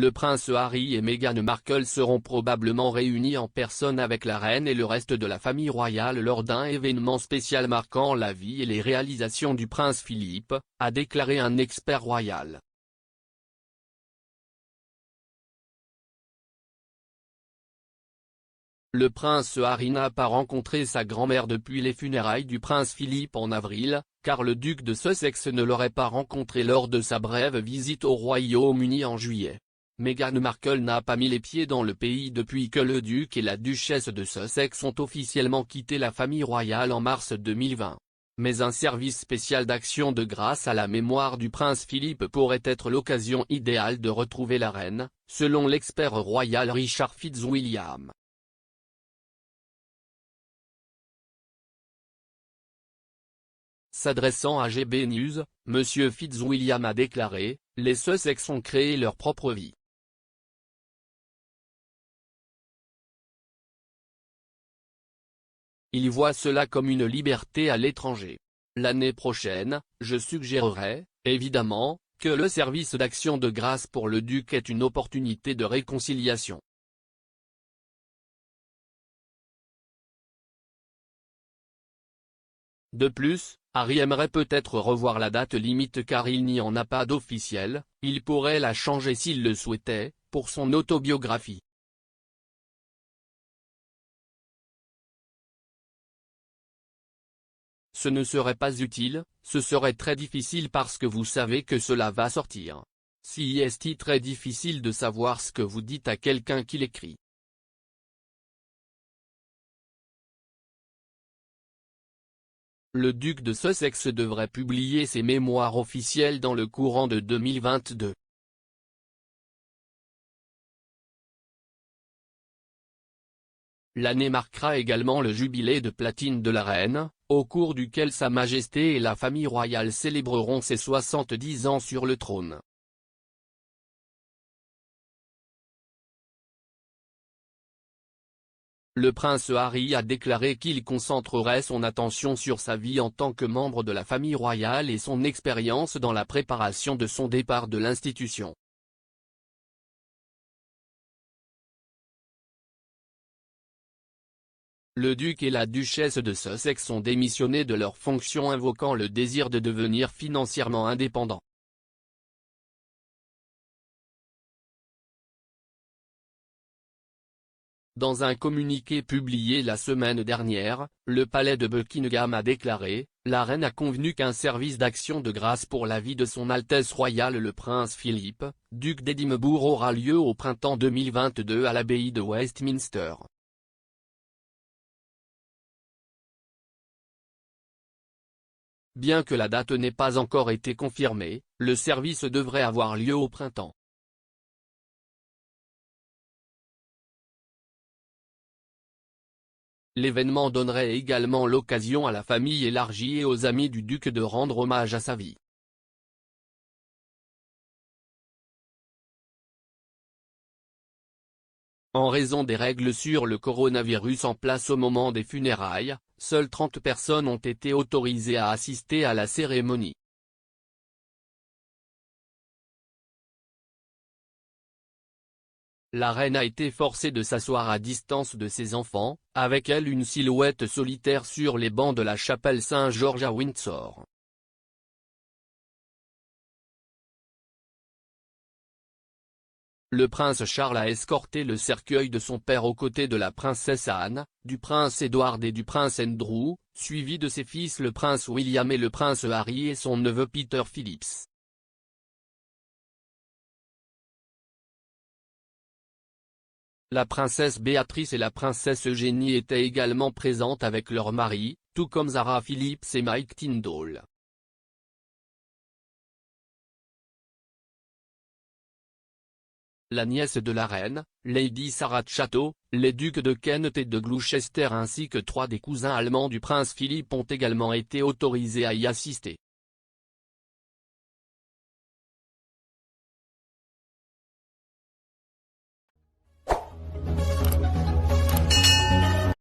le prince Harry et Meghan Markle seront probablement réunis en personne avec la reine et le reste de la famille royale lors d'un événement spécial marquant la vie et les réalisations du prince Philippe, a déclaré un expert royal. Le prince Harry n'a pas rencontré sa grand-mère depuis les funérailles du prince Philippe en avril, car le duc de Sussex ne l'aurait pas rencontré lors de sa brève visite au Royaume-Uni en juillet. Meghan Markle n'a pas mis les pieds dans le pays depuis que le duc et la duchesse de Sussex ont officiellement quitté la famille royale en mars 2020. Mais un service spécial d'action de grâce à la mémoire du prince Philippe pourrait être l'occasion idéale de retrouver la reine, selon l'expert royal Richard Fitzwilliam. S'adressant à GB News, M. Fitzwilliam a déclaré « Les Sussex ont créé leur propre vie. Ils voient cela comme une liberté à l'étranger. L'année prochaine, je suggérerais, évidemment, que le service d'action de grâce pour le duc est une opportunité de réconciliation. » De plus, Harry aimerait peut-être revoir la date limite car il n'y en a pas d'officielle, il pourrait la changer s'il le souhaitait, pour son autobiographie. Ce ne serait pas utile, ce serait très difficile parce que vous savez que cela va sortir. Si est très difficile de savoir ce que vous dites à quelqu'un qui l'écrit. Le duc de Sussex devrait publier ses mémoires officielles dans le courant de 2022. L'année marquera également le jubilé de platine de la reine, au cours duquel Sa Majesté et la famille royale célébreront ses 70 ans sur le trône. Le prince Harry a déclaré qu'il concentrerait son attention sur sa vie en tant que membre de la famille royale et son expérience dans la préparation de son départ de l'institution. Le duc et la duchesse de Sussex ont démissionné de leurs fonctions invoquant le désir de devenir financièrement indépendants. Dans un communiqué publié la semaine dernière, le palais de Buckingham a déclaré « La reine a convenu qu'un service d'action de grâce pour la vie de son Altesse royale le prince Philippe, duc d'Édimbourg aura lieu au printemps 2022 à l'abbaye de Westminster. » Bien que la date n'ait pas encore été confirmée, le service devrait avoir lieu au printemps. L'événement donnerait également l'occasion à la famille élargie et aux amis du duc de rendre hommage à sa vie. En raison des règles sur le coronavirus en place au moment des funérailles, seules 30 personnes ont été autorisées à assister à la cérémonie. La reine a été forcée de s'asseoir à distance de ses enfants, avec elle une silhouette solitaire sur les bancs de la chapelle Saint-Georges à Windsor. Le prince Charles a escorté le cercueil de son père aux côtés de la princesse Anne, du prince Edward et du prince Andrew, suivi de ses fils le prince William et le prince Harry et son neveu Peter Phillips. La princesse Béatrice et la princesse Eugénie étaient également présentes avec leurs maris, tout comme Zara Phillips et Mike Tindall. La nièce de la reine, Lady Sarah Chatto, les ducs de Kent et de Gloucester ainsi que 3 des cousins allemands du prince Philippe ont également été autorisés à y assister.